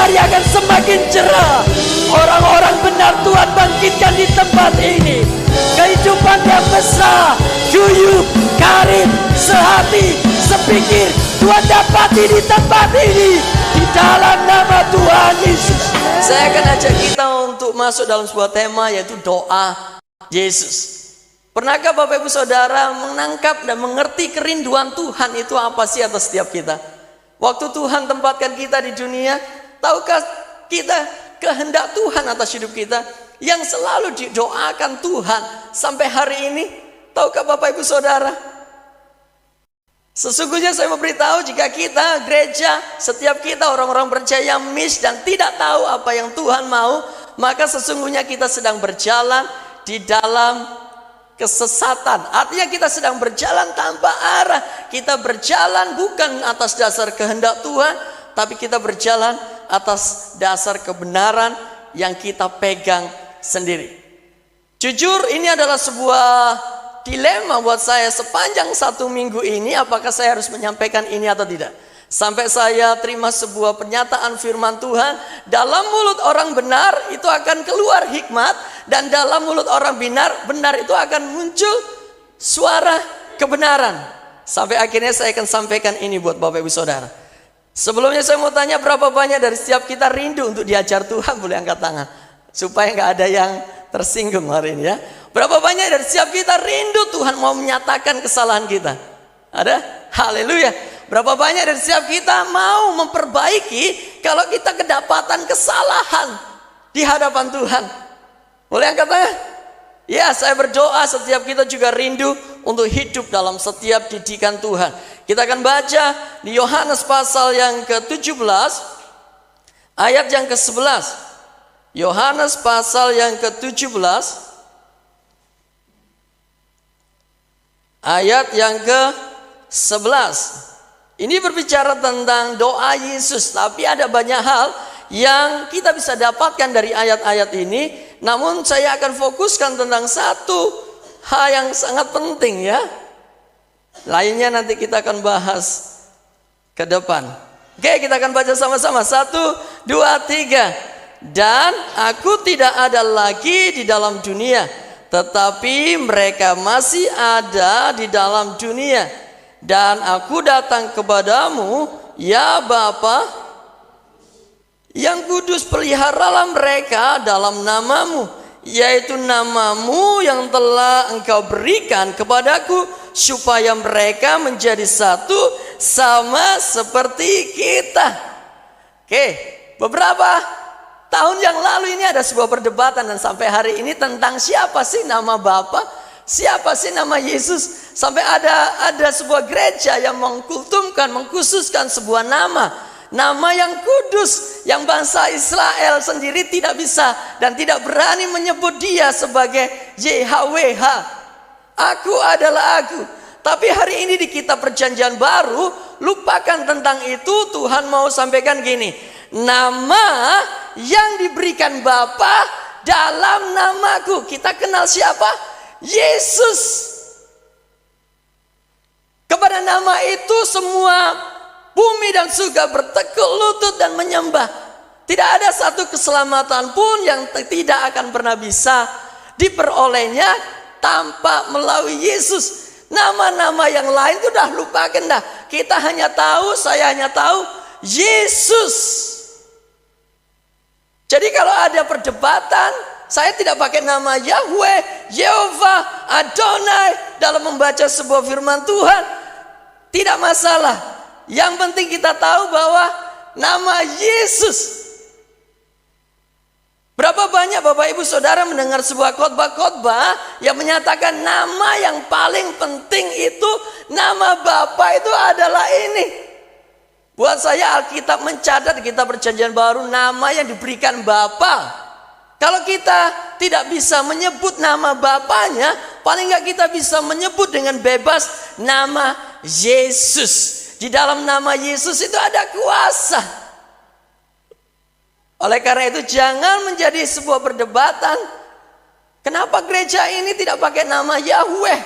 hari akan semakin cerah. Orang-orang benar Tuhan bangkitkan di tempat ini. Kehidupan yang besar, guyup, karib, sehati, sepikir, Tuhan dapati di tempat ini. Di dalam nama Tuhan Yesus. Saya akan ajak kita untuk masuk dalam sebuah tema, yaitu doa Yesus. Pernahkah Bapak Ibu Saudara menangkap dan mengerti kerinduan Tuhan itu apa sih atas setiap kita? Waktu Tuhan tempatkan kita di dunia, tahukah kita kehendak Tuhan atas hidup kita yang selalu didoakan Tuhan sampai hari ini? Tahukah Bapak Ibu Saudara? Sesungguhnya saya mau beritahu, jika kita gereja, setiap kita orang-orang percaya miss dan tidak tahu apa yang Tuhan mau, maka sesungguhnya kita sedang berjalan di dalam kesesatan. Artinya kita sedang berjalan tanpa arah. Kita berjalan bukan atas dasar kehendak Tuhan, tapi kita berjalan atas dasar kebenaran yang kita pegang sendiri. Jujur, ini adalah sebuah dilema buat saya sepanjang 1 minggu ini. Apakah saya harus menyampaikan ini atau tidak? Sampai saya terima sebuah pernyataan firman Tuhan, dalam mulut orang benar itu akan keluar hikmat, dan dalam mulut orang benar itu akan muncul suara kebenaran. Sampai akhirnya saya akan sampaikan ini buat Bapak Ibu Saudara. Sebelumnya saya mau tanya, berapa banyak dari setiap kita rindu untuk diajar Tuhan? Boleh angkat tangan supaya nggak ada yang tersinggung hari ini ya. Berapa banyak dari setiap kita rindu Tuhan mau menyatakan kesalahan kita? Ada? Haleluya. Berapa banyak dari setiap kita mau memperbaiki kalau kita kedapatan kesalahan di hadapan Tuhan? Boleh angkat tangan? Ya, saya berdoa setiap kita juga rindu untuk hidup dalam setiap didikan Tuhan. Kita akan baca di Yohanes pasal yang ke-17 ayat yang ke-11. Yohanes pasal yang ke-17 ayat yang ke-11. Ini berbicara tentang doa Yesus, tapi ada banyak hal yang kita bisa dapatkan dari ayat-ayat ini. Namun saya akan fokuskan tentang satu hal yang sangat penting ya. Lainnya nanti kita akan bahas ke depan. Oke, kita akan baca sama-sama. 1, 2, 3. Dan aku tidak ada lagi di dalam dunia, tetapi mereka masih ada di dalam dunia. Dan aku datang kepadamu, ya Bapa, yang kudus, peliharalah mereka dalam namamu, yaitu namamu yang telah engkau berikan kepadaku, supaya mereka menjadi satu sama seperti kita. Oke, beberapa tahun yang lalu ini ada sebuah perdebatan, dan sampai hari ini tentang siapa sih nama Bapa, siapa sih nama Yesus. Sampai ada sebuah gereja yang mengkultumkan, mengkhususkan sebuah nama yang kudus, yang bangsa Israel sendiri tidak bisa dan tidak berani menyebut dia sebagai YHWH. Aku adalah aku. Tapi hari ini di kitab perjanjian baru, lupakan tentang itu. Tuhan mau sampaikan gini, nama yang diberikan Bapa dalam namaku. Kita kenal siapa? Yesus. Kepada nama itu semua bumi dan surga bertekuk lutut dan menyembah. Tidak ada satu keselamatan pun yang tidak akan pernah bisa diperolehnya tanpa melalui Yesus. Nama-nama yang lain itu dah lupakan dah. Kita hanya tahu, saya hanya tahu Yesus. Jadi kalau ada perdebatan, saya tidak pakai nama Yahweh, Yehovah, Adonai dalam membaca sebuah firman Tuhan. Tidak masalah. Yang penting kita tahu bahwa nama Yesus. Berapa banyak Bapak Ibu Saudara mendengar sebuah khotbah yang menyatakan nama yang paling penting itu nama Bapa itu adalah ini. Buat saya Alkitab mencatat di kitab perjanjian baru nama yang diberikan Bapa. Kalau kita tidak bisa menyebut nama Bapanya, paling nggak kita bisa menyebut dengan bebas nama Yesus. Di dalam nama Yesus itu ada kuasa. Oleh karena itu jangan menjadi sebuah perdebatan. Kenapa gereja ini tidak pakai nama Yahweh?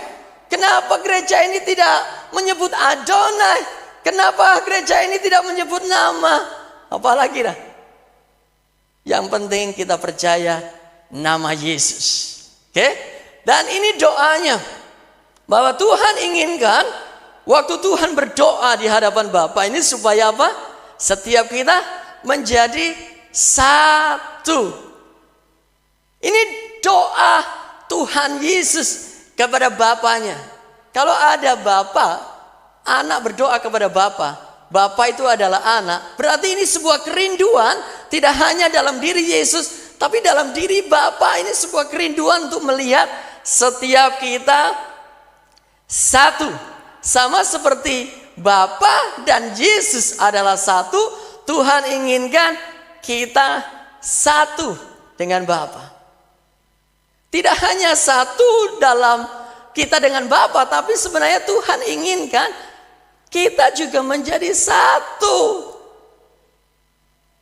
Kenapa gereja ini tidak menyebut Adonai? Kenapa gereja ini tidak menyebut nama? Apalagi dah? Yang penting kita percaya nama Yesus. Oke? Dan ini doanya. Bahwa Tuhan inginkan waktu Tuhan berdoa di hadapan Bapa ini supaya apa? Setiap kita menjadi satu. Ini doa Tuhan Yesus kepada Bapanya. Kalau ada Bapa, anak berdoa kepada Bapa, Bapa itu adalah anak. Berarti ini sebuah kerinduan tidak hanya dalam diri Yesus, tapi dalam diri Bapa. Ini sebuah kerinduan untuk melihat setiap kita satu. Sama seperti Bapa dan Yesus adalah satu, Tuhan inginkan kita satu dengan Bapa. Tidak hanya satu dalam kita dengan Bapa, tapi sebenarnya Tuhan inginkan kita juga menjadi satu.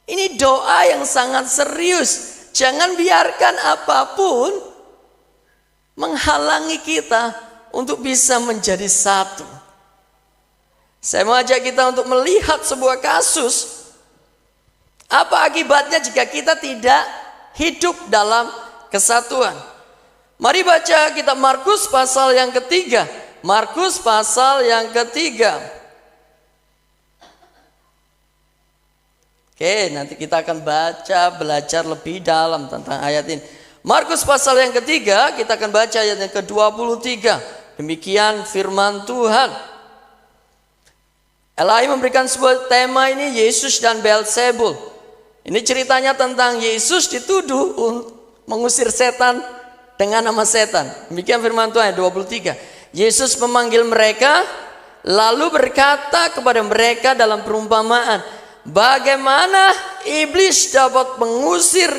Ini doa yang sangat serius. Jangan biarkan apapun menghalangi kita untuk bisa menjadi satu. Saya mau ajak kita untuk melihat sebuah kasus. Apa akibatnya jika kita tidak hidup dalam kesatuan? Mari baca kitab Markus pasal yang ketiga. Markus pasal yang ketiga. Oke, nanti kita akan belajar lebih dalam tentang ayat ini. Markus pasal yang ketiga, kita akan baca ayat yang ke-23. Demikian firman Tuhan. Elai memberikan sebuah tema ini, Yesus dan Beelzebul. Ini ceritanya tentang Yesus dituduh mengusir setan dengan nama setan. Demikian firman Tuhan ayat 23. Yesus memanggil mereka lalu berkata kepada mereka dalam perumpamaan, bagaimana iblis dapat mengusir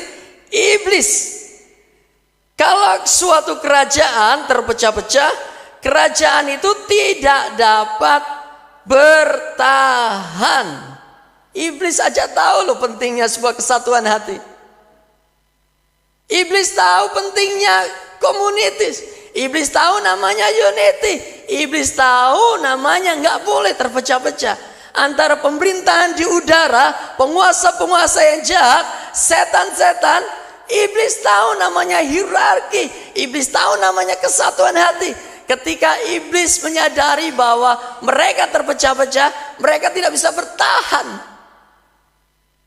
iblis? Kalau suatu kerajaan terpecah-pecah, kerajaan itu tidak dapat bertahan. Iblis aja tahu loh pentingnya sebuah kesatuan hati. Iblis tahu pentingnya komunitas. Iblis tahu namanya unity. Iblis tahu namanya nggak boleh terpecah-pecah. Antara pemerintahan di udara, penguasa-penguasa yang jahat, setan-setan. Iblis tahu namanya hierarki. Iblis tahu namanya kesatuan hati. Ketika iblis menyadari bahwa mereka terpecah-pecah, mereka tidak bisa bertahan.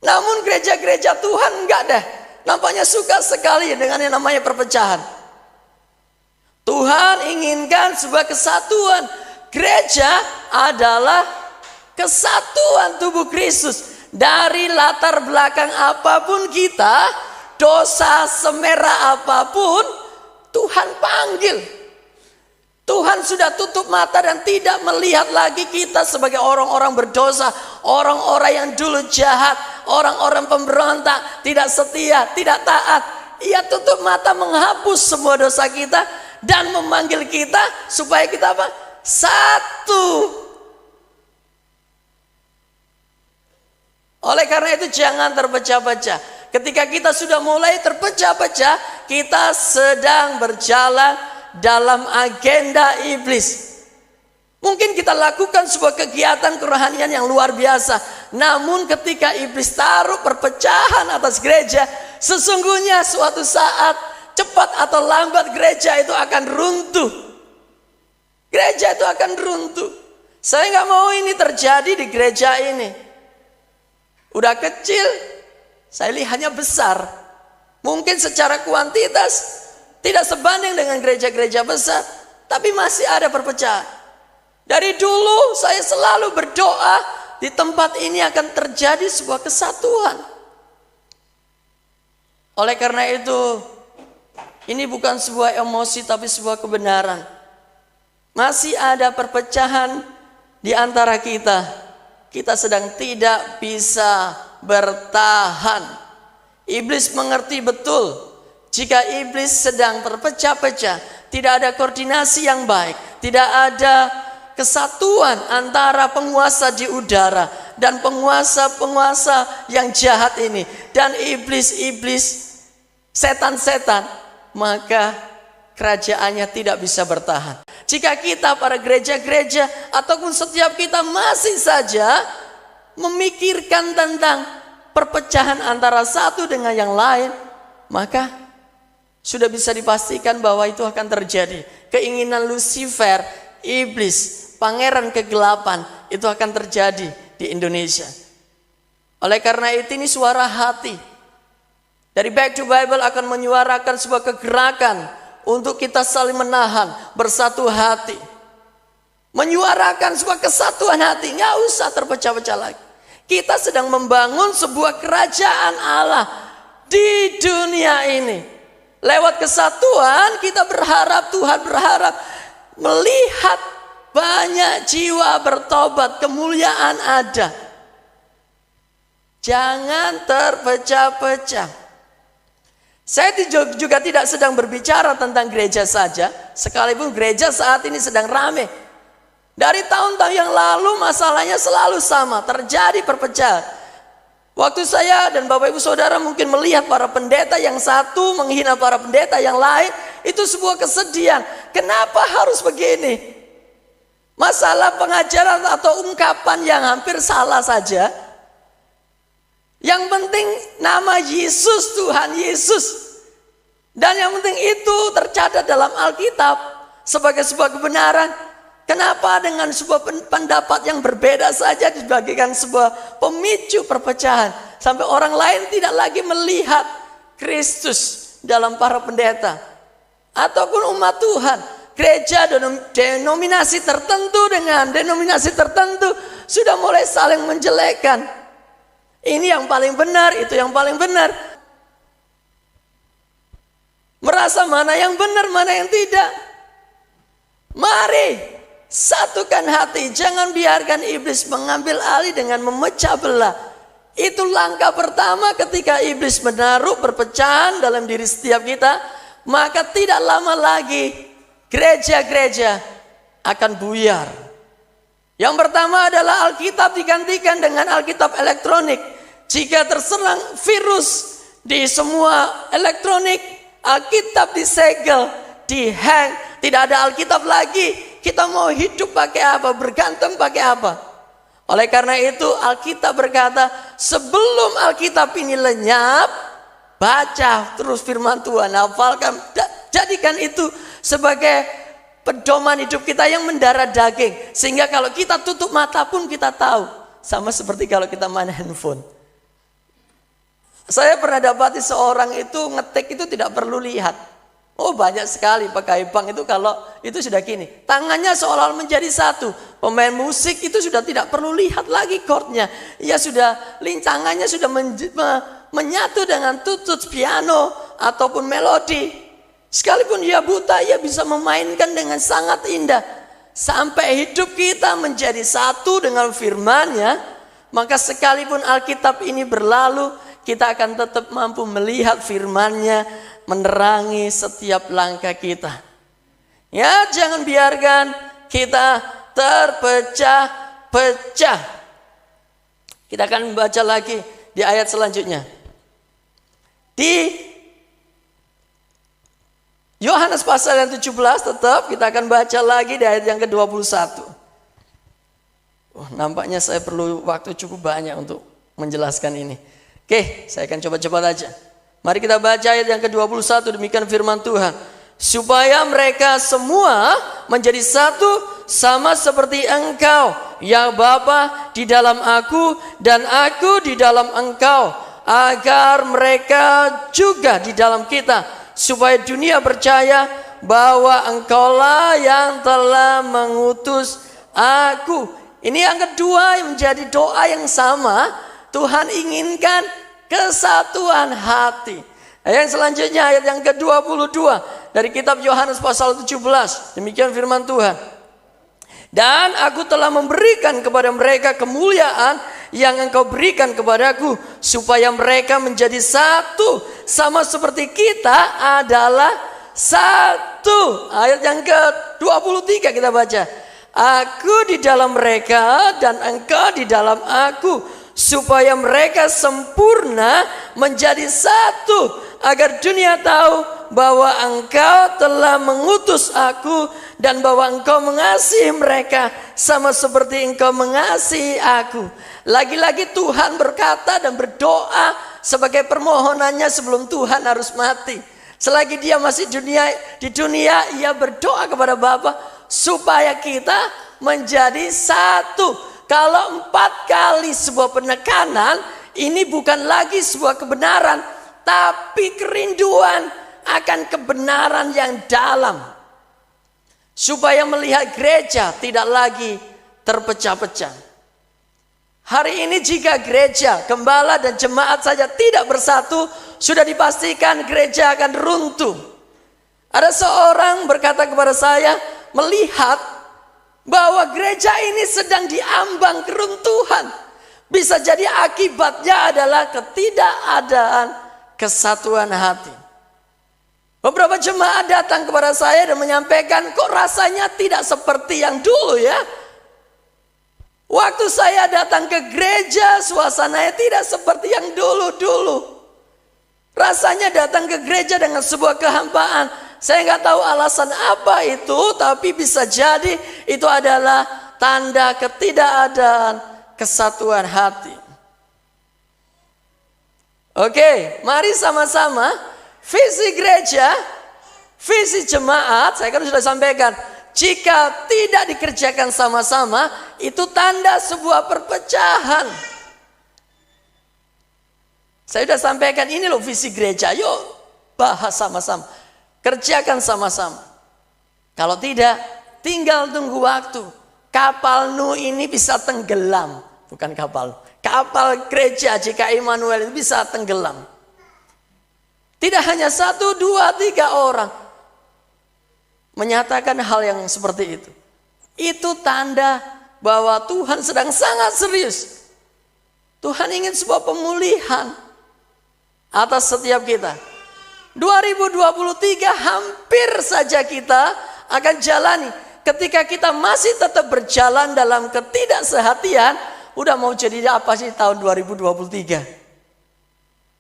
Namun gereja-gereja Tuhan enggak deh. Nampaknya suka sekali dengan yang namanya perpecahan. Tuhan inginkan sebuah kesatuan. Gereja adalah kesatuan tubuh Kristus. Dari latar belakang apapun kita, dosa semerah apapun, Tuhan panggil. Tuhan sudah tutup mata dan tidak melihat lagi kita sebagai orang-orang berdosa, orang-orang yang dulu jahat, orang-orang pemberontak, tidak setia, tidak taat. Ia tutup mata menghapus semua dosa kita dan memanggil kita supaya kita apa? Satu. Oleh karena itu jangan terpecah-pecah. Ketika kita sudah mulai terpecah-pecah, kita sedang berjalan dalam agenda iblis. Mungkin kita lakukan sebuah kegiatan kerohanian yang luar biasa, namun ketika iblis taruh perpecahan atas gereja, sesungguhnya suatu saat cepat atau lambat gereja itu akan runtuh. Gereja itu akan runtuh. Saya nggak mau ini terjadi di gereja ini. Udah kecil, saya lihatnya besar. Mungkin secara kuantitas tidak sebanding dengan gereja-gereja besar, tapi masih ada perpecahan. Dari dulu saya selalu berdoa di tempat ini akan terjadi sebuah kesatuan. Oleh karena itu, ini bukan sebuah emosi tapi sebuah kebenaran. Masih ada perpecahan di antara kita. Kita sedang tidak bisa bertahan. Iblis mengerti betul. Jika iblis sedang terpecah-pecah, tidak ada koordinasi yang baik, tidak ada kesatuan antara penguasa di udara dan penguasa-penguasa yang jahat ini dan iblis-iblis, setan-setan, maka kerajaannya tidak bisa bertahan. Jika kita para gereja-gereja ataupun setiap kita masih saja memikirkan tentang perpecahan antara satu dengan yang lain, maka sudah bisa dipastikan bahwa itu akan terjadi. Keinginan Lucifer, iblis, pangeran kegelapan itu akan terjadi di Indonesia. Oleh karena itu ini suara hati dari Back to Bible akan menyuarakan sebuah kegerakan untuk kita saling menahan, bersatu hati, menyuarakan sebuah kesatuan hati. Nggak usah terpecah-pecah lagi. Kita sedang membangun sebuah kerajaan Allah di dunia ini. Lewat kesatuan kita berharap, Tuhan berharap melihat banyak jiwa bertobat, kemuliaan ada. Jangan terpecah-pecah. Saya juga tidak sedang berbicara tentang gereja saja, sekalipun gereja saat ini sedang rame. Dari tahun-tahun yang lalu masalahnya selalu sama, terjadi perpecahan. Waktu saya dan Bapak Ibu Saudara mungkin melihat para pendeta yang satu menghina para pendeta yang lain, itu sebuah kesedihan. Kenapa harus begini? Masalah pengajaran atau ungkapan yang hampir salah saja. Yang penting nama Yesus, Tuhan Yesus. Dan yang penting itu tercatat dalam Alkitab sebagai sebuah kebenaran. Kenapa dengan sebuah pendapat yang berbeda saja dibagikan sebuah pemicu perpecahan. Sampai orang lain tidak lagi melihat Kristus dalam para pendeta. Ataupun umat Tuhan. Gereja denominasi tertentu dengan denominasi tertentu sudah mulai saling menjelekkan. Ini yang paling benar, itu yang paling benar. Merasa mana yang benar, mana yang tidak. Mari satukan hati, jangan biarkan iblis mengambil alih dengan memecah belah. Itu langkah pertama ketika iblis menaruh perpecahan dalam diri setiap kita. Maka tidak lama lagi gereja-gereja akan buyar. Yang pertama adalah Alkitab digantikan dengan Alkitab elektronik. Jika terserang virus di semua elektronik, Alkitab disegel, dihack, tidak ada Alkitab lagi. Kita mau hidup pakai apa, bergantung pakai apa. Oleh karena itu Alkitab berkata, sebelum Alkitab ini lenyap, baca terus firman Tuhan, hafalkan, jadikan itu sebagai pedoman hidup kita yang mendarah daging. Sehingga kalau kita tutup mata pun kita tahu. Sama seperti kalau kita main handphone. Saya pernah dapati seorang itu ngetik itu tidak perlu lihat. Oh banyak sekali pakai bank itu kalau itu sudah gini. Tangannya seolah-olah menjadi satu. Pemain musik itu sudah tidak perlu lihat lagi chordnya. Ia sudah, tangannya sudah menyatu dengan tutut piano ataupun melodi. Sekalipun dia buta, ia bisa memainkan dengan sangat indah. Sampai hidup kita menjadi satu dengan firman-Nya, maka sekalipun Alkitab ini berlalu, kita akan tetap mampu melihat firman-Nya menerangi setiap langkah kita. Ya, jangan biarkan kita terpecah-pecah. Kita akan membaca lagi di ayat selanjutnya. Di Yohanes pasal yang 17 tetap kita akan baca lagi di ayat yang ke-21. Nampaknya saya perlu waktu cukup banyak untuk menjelaskan ini. Oke, saya akan coba cepat aja. Mari kita baca ayat yang ke-21, demikian firman Tuhan. Supaya mereka semua menjadi satu sama seperti Engkau, ya Bapa, di dalam Aku dan Aku di dalam Engkau, agar mereka juga di dalam kita, supaya dunia percaya bahwa Engkaulah yang telah mengutus Aku. Ini yang kedua yang menjadi doa yang sama. Tuhan inginkan kesatuan hati. Yang selanjutnya ayat yang ke-22 dari kitab Yohanes pasal 17. Demikian firman Tuhan. Dan Aku telah memberikan kepada mereka kemuliaan yang Engkau berikan kepadaku, supaya mereka menjadi satu sama seperti kita adalah satu. Ayat yang ke-23 kita baca. Aku di dalam mereka dan Engkau di dalam Aku, supaya mereka sempurna menjadi satu, agar dunia tahu bahwa Engkau telah mengutus aku dan bahwa Engkau mengasihi mereka sama seperti Engkau mengasihi aku. Lagi-lagi Tuhan berkata dan berdoa sebagai permohonannya sebelum Tuhan harus mati. Selagi dia masih di dunia, ia berdoa kepada Bapa supaya kita menjadi satu. Kalau 4 kali sebuah penekanan, ini bukan lagi sebuah kebenaran, tapi kerinduan akan kebenaran yang dalam. Supaya melihat gereja tidak lagi terpecah-pecah. Hari ini jika gereja, gembala dan jemaat saja tidak bersatu, sudah dipastikan gereja akan runtuh. Ada seorang berkata kepada saya, melihat bahwa gereja ini sedang diambang keruntuhan. Bisa jadi akibatnya adalah ketidakadaan kesatuan hati. Beberapa jemaat datang kepada saya dan menyampaikan, kok rasanya tidak seperti yang dulu ya. Waktu saya datang ke gereja, suasananya tidak seperti yang dulu-dulu. Rasanya datang ke gereja dengan sebuah kehampaan. Saya nggak tahu alasan apa itu, tapi bisa jadi itu adalah tanda ketidakadaan kesatuan hati. Oke, mari sama-sama visi gereja, visi jemaat, saya kan sudah sampaikan. Jika tidak dikerjakan sama-sama, itu tanda sebuah perpecahan. Saya sudah sampaikan ini loh visi gereja, yuk bahas sama-sama. Kerjakan sama-sama. Kalau tidak, tinggal tunggu waktu. Kapal Nuh ini bisa tenggelam. Bukan kapal. Kapal gereja jika Immanuel itu bisa tenggelam. Tidak hanya 1, 2, 3 orang menyatakan hal yang seperti itu. Itu tanda bahwa Tuhan sedang sangat serius. Tuhan ingin sebuah pemulihan atas setiap kita. 2023 hampir saja kita akan jalani. Ketika kita masih tetap berjalan dalam ketidaksehatian, udah mau jadi apa sih tahun 2023?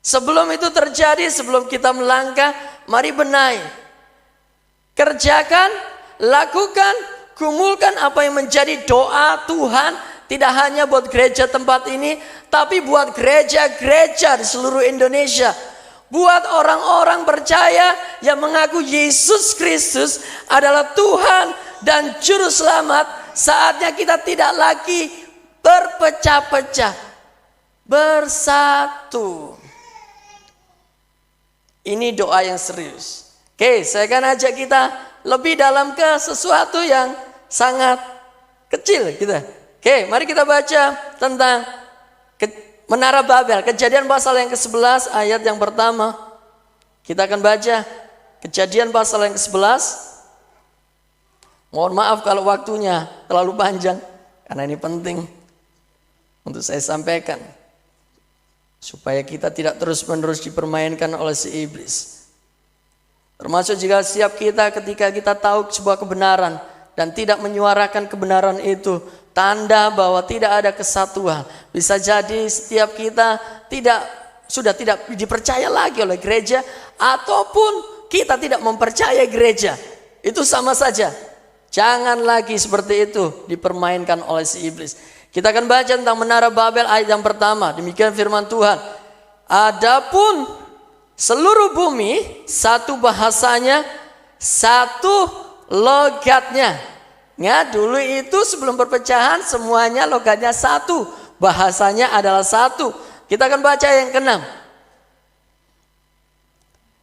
Sebelum itu terjadi, sebelum kita melangkah, mari benahi. Kerjakan, lakukan, gumulkan apa yang menjadi doa Tuhan. Tidak hanya buat gereja tempat ini, tapi buat gereja-gereja di seluruh Indonesia. Buat orang-orang percaya yang mengaku Yesus Kristus adalah Tuhan dan Juru Selamat. Saatnya kita tidak lagi berpecah-pecah, bersatu. Ini doa yang serius. Oke, saya akan ajak kita lebih dalam ke sesuatu yang sangat kecil kita. Oke, mari kita baca tentang Menara Babel. Kejadian pasal yang ke-11 ayat yang pertama. Kita akan baca Kejadian pasal yang ke-11. Mohon maaf kalau waktunya terlalu panjang, karena ini penting untuk saya sampaikan, supaya kita tidak terus-menerus dipermainkan oleh si iblis. Termasuk juga siap kita ketika kita tahu sebuah kebenaran dan tidak menyuarakan kebenaran itu, tanda bahwa tidak ada kesatuan. Bisa jadi setiap kita sudah tidak dipercaya lagi oleh gereja, ataupun kita tidak mempercayai gereja. Itu sama saja. Jangan lagi seperti itu dipermainkan oleh si iblis. Kita akan baca tentang Menara Babel ayat yang pertama. Demikian firman Tuhan. Adapun seluruh bumi, satu bahasanya, satu logatnya. Ya, dulu itu sebelum perpecahan semuanya logatnya satu, bahasanya adalah satu. Kita akan baca yang ke-6.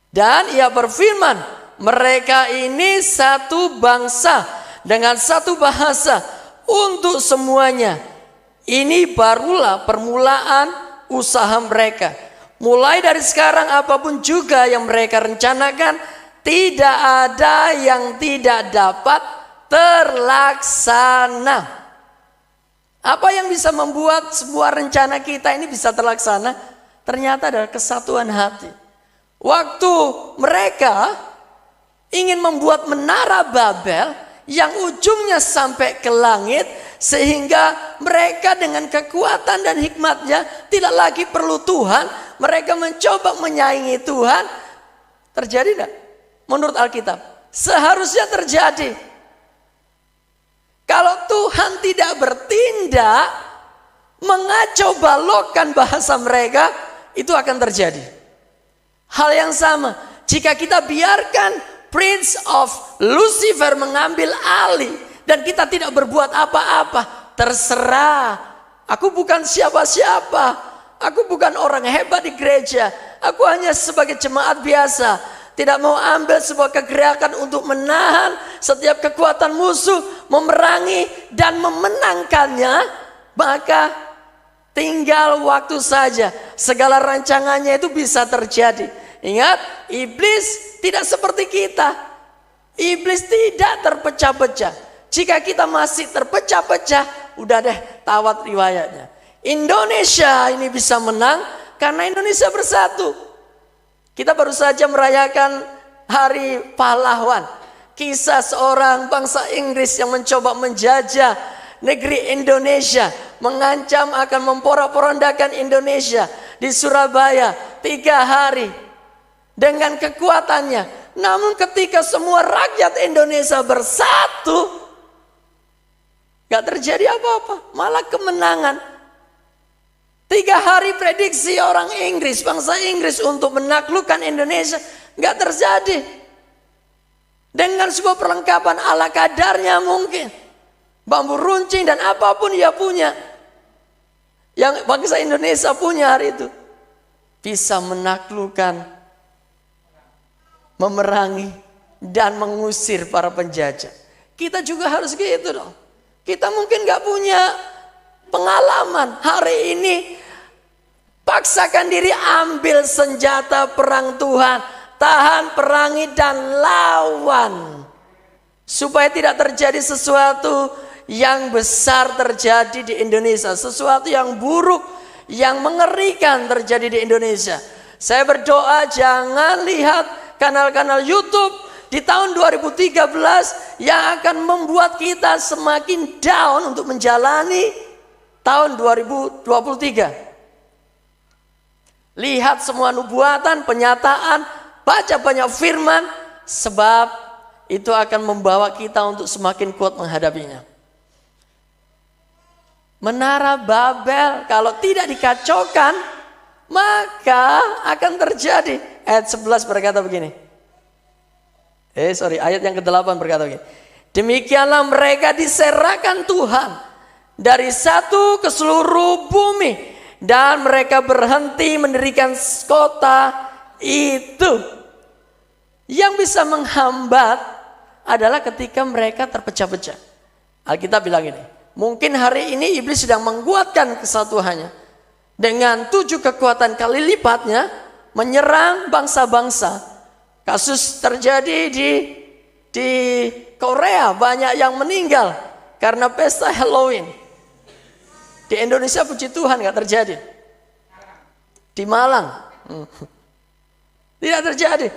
Dan ia berfirman, mereka ini satu bangsa dengan satu bahasa untuk semuanya. Ini barulah permulaan usaha mereka. Mulai dari sekarang apapun juga yang mereka rencanakan, tidak ada yang tidak dapat terlaksana. Apa yang bisa membuat sebuah rencana kita ini bisa terlaksana? Ternyata adalah kesatuan hati. Waktu mereka ingin membuat menara Babel yang ujungnya sampai ke langit, sehingga mereka dengan kekuatan dan hikmatnya tidak lagi perlu Tuhan. Mereka mencoba menyaingi Tuhan. Terjadi tidak? menurut Alkitab. Seharusnya terjadi. Kalau Tuhan tidak bertindak, mengacau balokkan bahasa mereka, itu akan terjadi. Hal yang sama, jika kita biarkan Prince of Lucifer mengambil alih, dan kita tidak berbuat apa-apa, terserah. Aku bukan siapa-siapa, aku bukan orang hebat di gereja, aku hanya sebagai jemaat biasa. Tidak mau ambil sebuah kegerakan untuk menahan setiap kekuatan musuh, memerangi dan memenangkannya, maka tinggal waktu saja. Segala rancangannya itu bisa terjadi. Ingat, iblis tidak seperti kita. Iblis tidak terpecah-pecah. Jika kita masih terpecah-pecah, udah deh tawat riwayatnya. Indonesia ini bisa menang karena Indonesia bersatu. Kita baru saja merayakan Hari Pahlawan. Kisah seorang bangsa Inggris yang mencoba menjajah negeri Indonesia, mengancam akan memporak-porandakan Indonesia di Surabaya 3 hari dengan kekuatannya. Namun ketika semua rakyat Indonesia bersatu, gak terjadi apa-apa, malah kemenangan. 3 hari prediksi orang Inggris, bangsa Inggris untuk menaklukkan Indonesia, gak terjadi. Dengan sebuah perlengkapan ala kadarnya mungkin, bambu runcing dan apapun ia punya, yang bangsa Indonesia punya hari itu, bisa menaklukkan, memerangi, dan mengusir para penjajah. Kita juga harus gitu dong. Kita mungkin gak punya pengalaman. Hari ini paksakan diri, ambil senjata perang Tuhan, tahan, perangi dan lawan, supaya tidak terjadi sesuatu yang besar terjadi di Indonesia, sesuatu yang buruk, yang mengerikan terjadi di Indonesia. Saya berdoa jangan lihat kanal-kanal YouTube di tahun 2013 yang akan membuat kita semakin down untuk menjalani tahun 2023. Lihat semua nubuatan, penyataan, baca banyak firman, sebab itu akan membawa kita untuk semakin kuat menghadapinya. Menara Babel kalau tidak dikacaukan, maka akan terjadi. Ayat 11 berkata begini. Ayat yang ke-8 berkata begini. Demikianlah mereka diserahkan Tuhan dari satu ke seluruh bumi, dan mereka berhenti mendirikan kota itu. Yang bisa menghambat adalah ketika mereka terpecah-pecah. Alkitab bilang ini, mungkin hari ini iblis sedang menguatkan kesatuannya dengan 7 kekuatan kali lipatnya menyerang bangsa-bangsa. Kasus terjadi di Korea, banyak yang meninggal karena pesta Halloween. Di Indonesia puji Tuhan gak terjadi. Di Malang tidak terjadi.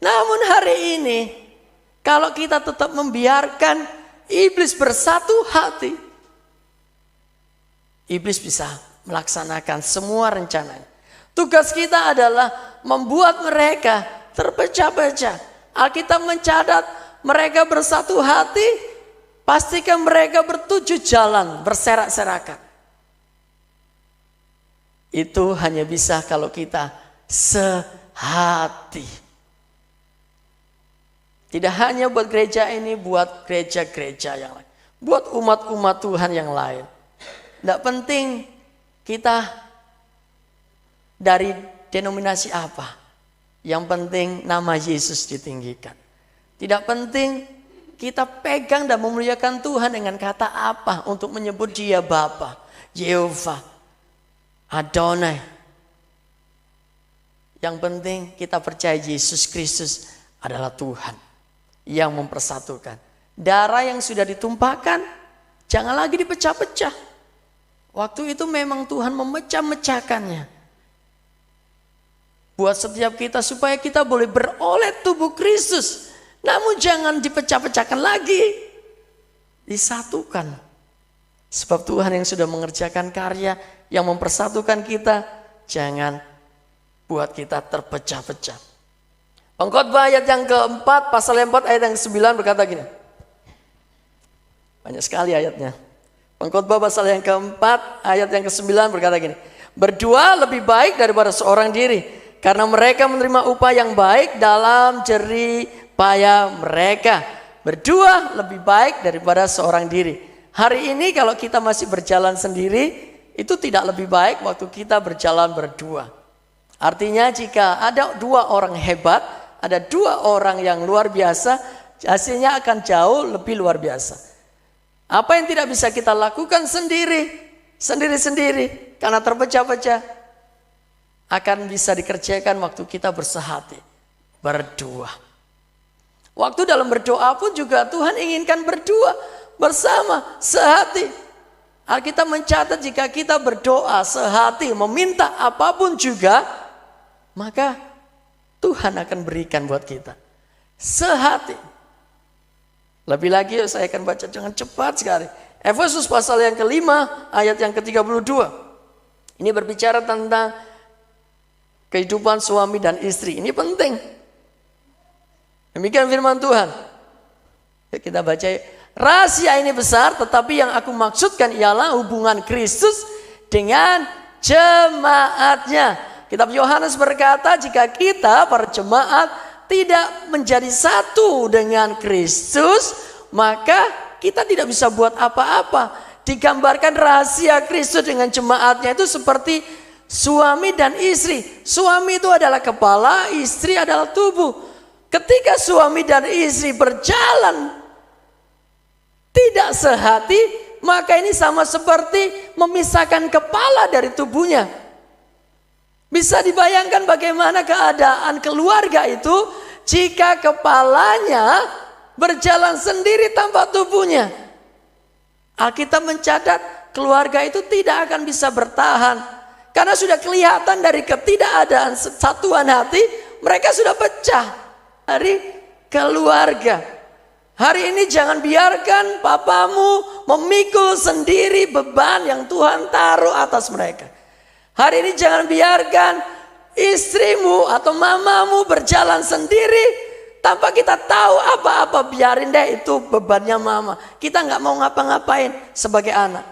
Namun hari ini, kalau kita tetap membiarkan iblis bersatu hati, iblis bisa melaksanakan semua rencananya. Tugas kita adalah membuat mereka terpecah-pecah. Alkitab mencatat mereka bersatu hati, pastikan mereka bertujuh jalan, berserak-serakan. Itu hanya bisa kalau kita sehati. Tidak hanya buat gereja ini, buat gereja-gereja yang lain, buat umat-umat Tuhan yang lain. Tidak penting kita dari denominasi apa, yang penting nama Yesus ditinggikan. Tidak penting kita pegang dan memuliakan Tuhan dengan kata apa untuk menyebut Dia Bapa, Yehova, Adonai. Yang penting kita percaya Yesus Kristus adalah Tuhan yang mempersatukan. Darah yang sudah ditumpahkan jangan lagi dipecah-pecah. Waktu itu memang Tuhan memecah-mecahkannya buat setiap kita supaya kita boleh beroleh tubuh Kristus. Namun jangan dipecah-pecahkan lagi, disatukan. Sebab Tuhan yang sudah mengerjakan karya yang mempersatukan kita, jangan buat kita terpecah-pecah. Pengkhotbah ayat yang keempat, pasal 4 ayat yang ke-9 berkata gini. Banyak sekali ayatnya. Pengkhotbah pasal yang keempat, ayat yang ke-9 berkata gini. Berdua lebih baik daripada seorang diri, karena mereka menerima upah yang baik dalam jerih payah mereka. Berdua lebih baik daripada seorang diri. Hari ini kalau kita masih berjalan sendiri, itu tidak lebih baik waktu kita berjalan berdua. Artinya jika ada dua orang hebat, ada dua orang yang luar biasa, hasilnya akan jauh lebih luar biasa. Apa yang tidak bisa kita lakukan sendiri-sendiri karena terpecah-pecah, akan bisa dikerjakan waktu kita bersehati, berdua. Waktu dalam berdoa pun juga Tuhan inginkan berdua, bersama, sehati. Alkitab mencatat jika kita berdoa sehati, meminta apapun juga, maka Tuhan akan berikan buat kita. Sehati. Lebih lagi saya akan baca dengan cepat sekali. Efesus pasal yang kelima ayat yang ke-32. Ini berbicara tentang kehidupan suami dan istri. Ini penting. Demikian firman Tuhan. Kita baca. Rahasia ini besar, tetapi yang aku maksudkan ialah hubungan Kristus dengan jemaatnya. Kitab Yohanes berkata, jika kita para jemaat tidak menjadi satu dengan Kristus, maka kita tidak bisa buat apa-apa. Digambarkan rahasia Kristus dengan jemaatnya itu seperti suami dan istri. Suami itu adalah kepala, istri adalah tubuh. Ketika suami dan istri berjalan tidak sehati, maka ini sama seperti memisahkan kepala dari tubuhnya. Bisa dibayangkan bagaimana keadaan keluarga itu jika kepalanya berjalan sendiri tanpa tubuhnya. Alkitab mencatat keluarga itu tidak akan bisa bertahan. Karena sudah kelihatan dari ketidakadaan satuan hati, mereka sudah pecah dari keluarga. Hari ini jangan biarkan papamu memikul sendiri beban yang Tuhan taruh atas mereka. Hari ini jangan biarkan istrimu atau mamamu berjalan sendiri tanpa kita tahu apa-apa. Biarin deh, itu bebannya mama. Kita nggak mau ngapa-ngapain sebagai anak.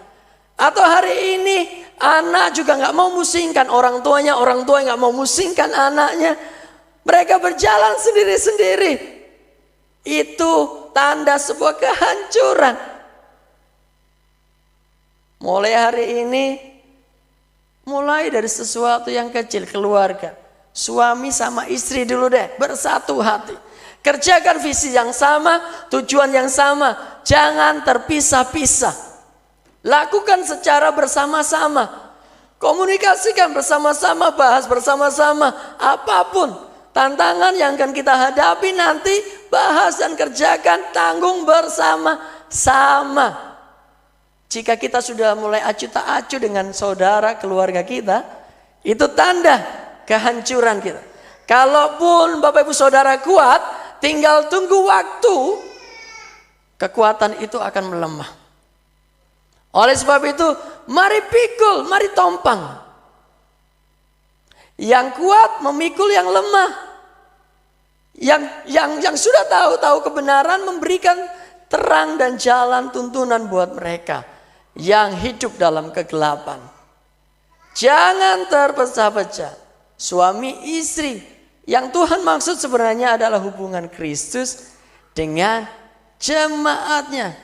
Atau hari ini anak juga nggak mau musingkan orang tuanya, orang tua nggak mau musingkan anaknya. Mereka berjalan sendiri-sendiri. Itu tanda sebuah kehancuran. Mulai hari ini, mulai dari sesuatu yang kecil, keluarga. Suami sama istri dulu deh, bersatu hati. Kerjakan visi yang sama, tujuan yang sama. Jangan terpisah-pisah. Lakukan secara bersama-sama. Komunikasikan bersama-sama, bahas bersama-sama. Apapun tantangan yang akan kita hadapi nanti, bahas dan kerjakan, tanggung bersama-sama. Jika kita sudah mulai acuh tak acuh dengan saudara keluarga kita, itu tanda kehancuran kita. Kalaupun Bapak Ibu Saudara kuat, tinggal tunggu waktu, kekuatan itu akan melemah. Oleh sebab itu, mari pikul, mari tompang. Yang kuat memikul yang lemah. Yang sudah tahu kebenaran memberikan terang dan jalan tuntunan buat mereka yang hidup dalam kegelapan. Jangan terpecah-pecah. Suami istri yang Tuhan maksud sebenarnya adalah hubungan Kristus dengan jemaatnya.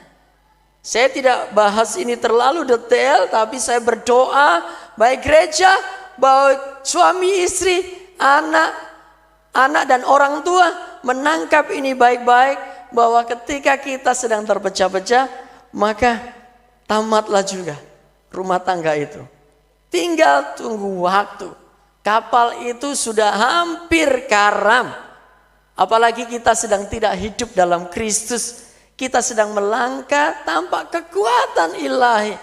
Saya tidak bahas ini terlalu detail, tapi saya berdoa baik gereja, baik suami istri, anak dan orang tua menangkap ini baik-baik, bahwa ketika kita sedang terpecah-pecah, maka tamatlah juga rumah tangga itu. Tinggal tunggu waktu. Kapal itu sudah hampir karam. Apalagi kita sedang tidak hidup dalam Kristus. Kita sedang melangkah tanpa kekuatan ilahi.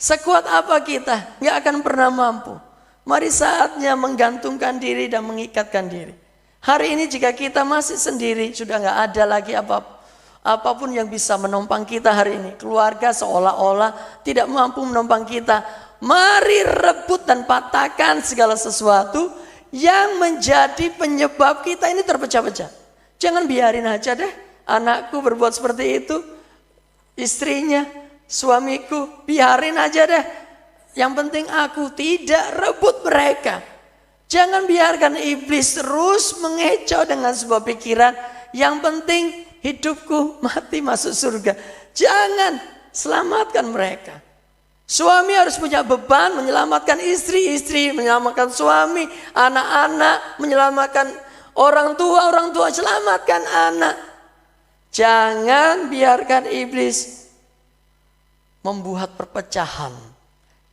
Sekuat apa kita? Gak akan pernah mampu. Mari saatnya menggantungkan diri dan mengikatkan diri. Hari ini jika kita masih sendiri, sudah gak ada lagi apapun yang bisa menopang kita hari ini. Keluarga seolah-olah tidak mampu menopang kita. Mari rebut dan patahkan segala sesuatu yang menjadi penyebab kita ini terpecah-pecah. Jangan biarin aja deh anakku berbuat seperti itu, istrinya, suamiku, biarin aja deh. Yang penting aku tidak rebut mereka. Jangan biarkan iblis terus mengecoh dengan sebuah pikiran. Yang penting hidupku mati masuk surga. Jangan, selamatkan mereka. Suami harus punya beban menyelamatkan istri, menyelamatkan suami, anak-anak, menyelamatkan orang tua selamatkan anak. Jangan biarkan iblis membuat perpecahan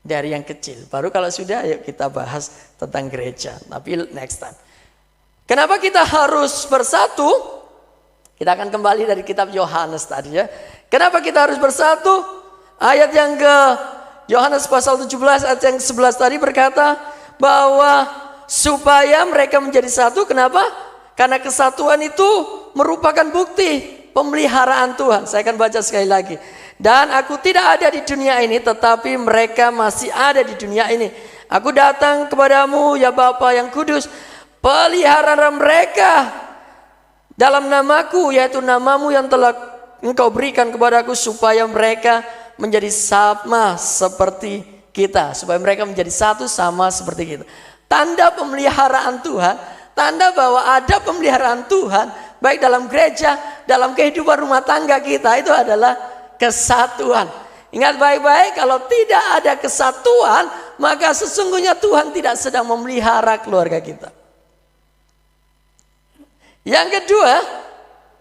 dari yang kecil. Baru kalau sudah, ayo kita bahas tentang gereja. Tapi next time. Kenapa kita harus bersatu? Kita akan kembali dari kitab Yohanes tadi ya. Kenapa kita harus bersatu? Ayat yang ke Yohanes pasal 17 ayat yang 11 tadi berkata bahwa supaya mereka menjadi satu. Kenapa? Karena kesatuan itu merupakan bukti pemeliharaan Tuhan. Saya akan baca sekali lagi. Dan aku tidak ada di dunia ini, tetapi mereka masih ada di dunia ini. Aku datang kepadamu ya Bapa yang kudus, pelihara mereka dalam namaku, yaitu namamu yang telah engkau berikan kepadaku, supaya mereka menjadi sama seperti kita. Supaya mereka menjadi satu sama seperti kita. Tanda pemeliharaan Tuhan, tanda bahwa ada pemeliharaan Tuhan, baik dalam gereja, dalam kehidupan rumah tangga kita, itu adalah kesatuan. Ingat baik-baik, kalau tidak ada kesatuan, maka sesungguhnya Tuhan tidak sedang memelihara keluarga kita. Yang kedua,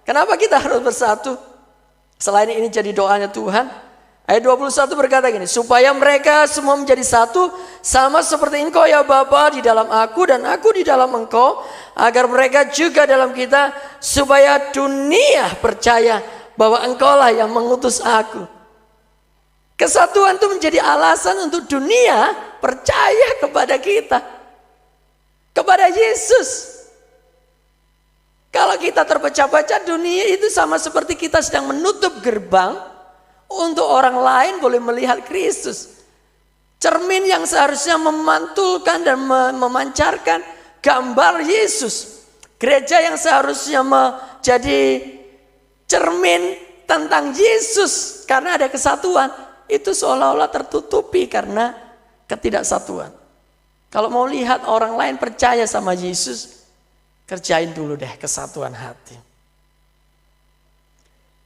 kenapa kita harus bersatu? Selain ini jadi doanya Tuhan, ayat 21 berkata gini, supaya mereka semua menjadi satu, sama seperti engkau ya Bapa di dalam aku dan aku di dalam engkau, agar mereka juga dalam kita, supaya dunia percaya bahwa engkaulah yang mengutus aku. Kesatuan itu menjadi alasan untuk dunia percaya kepada kita, kepada Yesus. Kalau kita terpecah-pecah, dunia itu sama seperti kita sedang menutup gerbang untuk orang lain boleh melihat Kristus. Cermin yang seharusnya memantulkan dan memancarkan gambar Yesus. Gereja yang seharusnya menjadi cermin tentang Yesus karena ada kesatuan, itu seolah-olah tertutupi karena ketidaksatuan. Kalau mau lihat orang lain percaya sama Yesus, kerjain dulu deh kesatuan hati.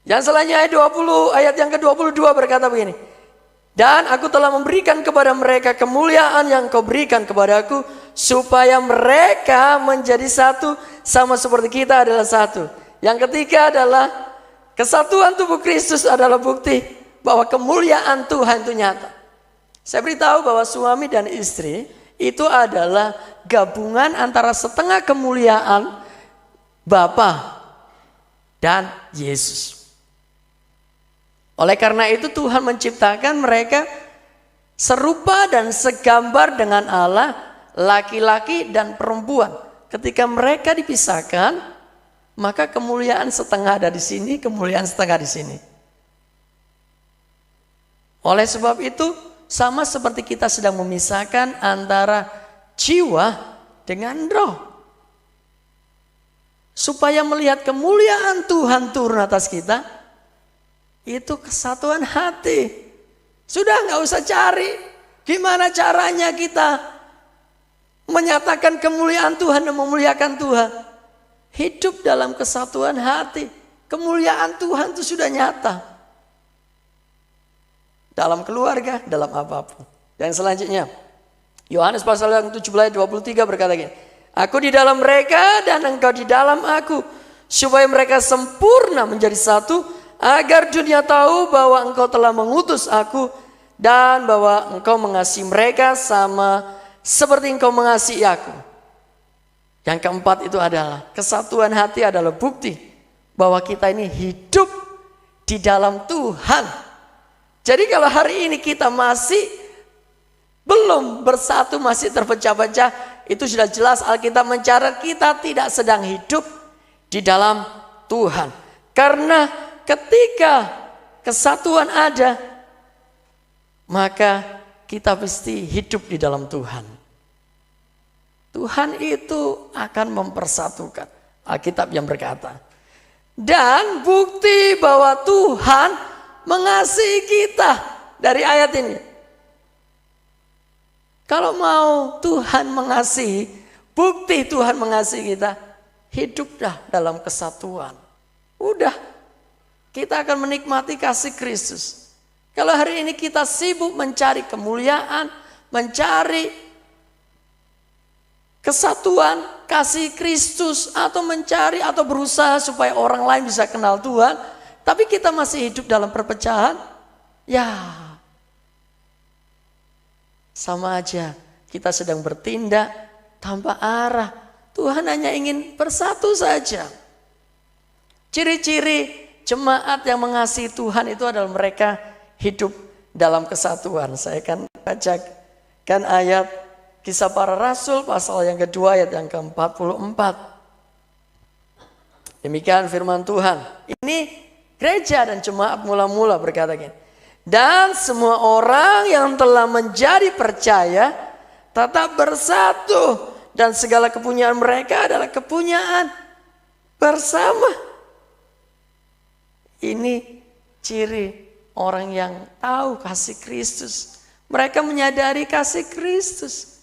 Yang selanjutnya ayat yang ke-22 berkata begini. Dan aku telah memberikan kepada mereka kemuliaan yang kau berikan kepadaku, supaya mereka menjadi satu sama seperti kita adalah satu. Yang ketiga adalah kesatuan tubuh Kristus adalah bukti bahwa kemuliaan Tuhan itu nyata. Saya beritahu bahwa suami dan istri itu adalah gabungan antara setengah kemuliaan Bapa dan Yesus. Oleh karena itu Tuhan menciptakan mereka serupa dan segambar dengan Allah, laki-laki dan perempuan. Ketika mereka dipisahkan, maka kemuliaan setengah ada di sini, kemuliaan setengah di sini. Oleh sebab itu, sama seperti kita sedang memisahkan antara jiwa dengan roh. Supaya melihat kemuliaan Tuhan turun atas kita, itu kesatuan hati. Sudah nggak usah cari gimana caranya kita menyatakan kemuliaan Tuhan dan memuliakan Tuhan. Hidup dalam kesatuan hati. Kemuliaan Tuhan itu sudah nyata. Dalam keluarga, dalam apapun. Dan selanjutnya, Yohanes pasal yang 17 ayat 23 berkata gini. Aku di dalam mereka dan engkau di dalam aku, supaya mereka sempurna menjadi satu, agar dunia tahu bahwa engkau telah mengutus aku, dan bahwa engkau mengasihi mereka sama seperti engkau mengasihi aku. Yang keempat itu adalah kesatuan hati adalah bukti bahwa kita ini hidup di dalam Tuhan. Jadi kalau hari ini kita masih belum bersatu, masih terpecah-pecah, itu sudah jelas Alkitab mencatat kita tidak sedang hidup di dalam Tuhan. Karena ketika kesatuan ada, maka kita mesti hidup di dalam Tuhan. Tuhan itu akan mempersatukan. Alkitab yang berkata. Dan bukti bahwa Tuhan mengasihi kita dari ayat ini. Kalau mau Tuhan mengasihi, bukti Tuhan mengasihi kita, hiduplah dalam kesatuan. Udah, kita akan menikmati kasih Kristus. Kalau hari ini kita sibuk mencari kemuliaan, mencari kesatuan, kasih Kristus, atau mencari atau berusaha supaya orang lain bisa kenal Tuhan, tapi kita masih hidup dalam perpecahan, ya sama aja kita sedang bertindak tanpa arah. Tuhan hanya ingin bersatu saja. Ciri-ciri jemaat yang mengasihi Tuhan itu adalah mereka hidup dalam kesatuan. Saya akan bacakan ayat Kisah Para Rasul pasal yang kedua ayat yang ke-44. Demikian firman Tuhan. Ini gereja dan jemaat mula-mula berkata gini. Dan semua orang yang telah menjadi percaya tetap bersatu. Dan segala kepunyaan mereka adalah kepunyaan bersama. Ini ciri orang yang tahu kasih Kristus. Mereka menyadari kasih Kristus.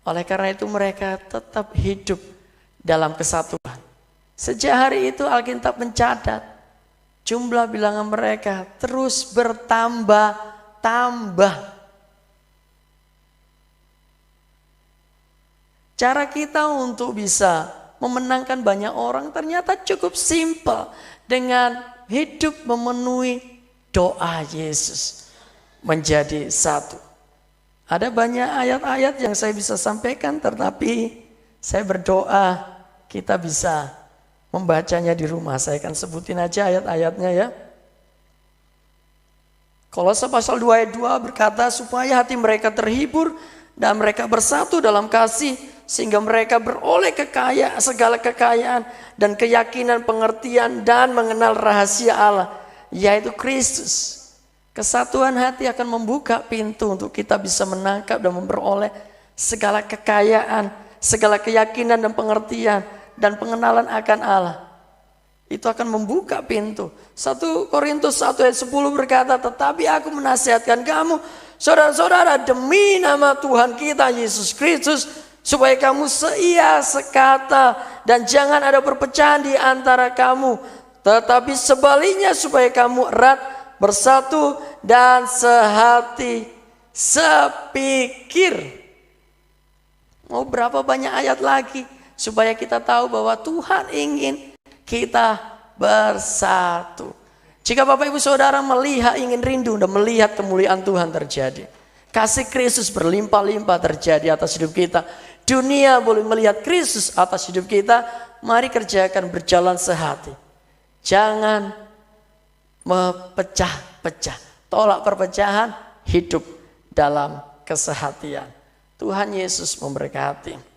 Oleh karena itu mereka tetap hidup dalam kesatuan. Sejak hari itu Alkitab mencatat jumlah bilangan mereka terus bertambah-tambah. Cara kita untuk bisa memenangkan banyak orang ternyata cukup simpel dengan hidup memenuhi doa Yesus menjadi satu. Ada banyak ayat-ayat yang saya bisa sampaikan, tetapi saya berdoa kita bisa membacanya di rumah. Saya akan sebutin aja ayat-ayatnya ya. Kolose pasal 2 ayat 2 berkata supaya hati mereka terhibur dan mereka bersatu dalam kasih sehingga mereka beroleh segala kekayaan dan keyakinan, pengertian dan mengenal rahasia Allah yaitu Kristus. Kesatuan hati akan membuka pintu untuk kita bisa menangkap dan memperoleh segala kekayaan, segala keyakinan dan pengertian dan pengenalan akan Allah. Itu akan membuka pintu. 1 Korintus 1 ayat 10 berkata, tetapi aku menasihatkan kamu, saudara-saudara, demi nama Tuhan kita Yesus Kristus, supaya kamu seia sekata dan jangan ada perpecahan di antara kamu. Tetapi sebaliknya supaya kamu erat, bersatu dan sehati, sepikir. Mau berapa banyak ayat lagi supaya kita tahu bahwa Tuhan ingin kita bersatu. Jika Bapak Ibu Saudara melihat, ingin rindu dan melihat kemuliaan Tuhan terjadi, kasih Kristus berlimpah-limpah terjadi atas hidup kita, dunia boleh melihat Kristus atas hidup kita, mari kerjakan berjalan sehati. Jangan mempecah-pecah. Tolak perpecahan, hidup dalam kesehatian. Tuhan Yesus memberkati.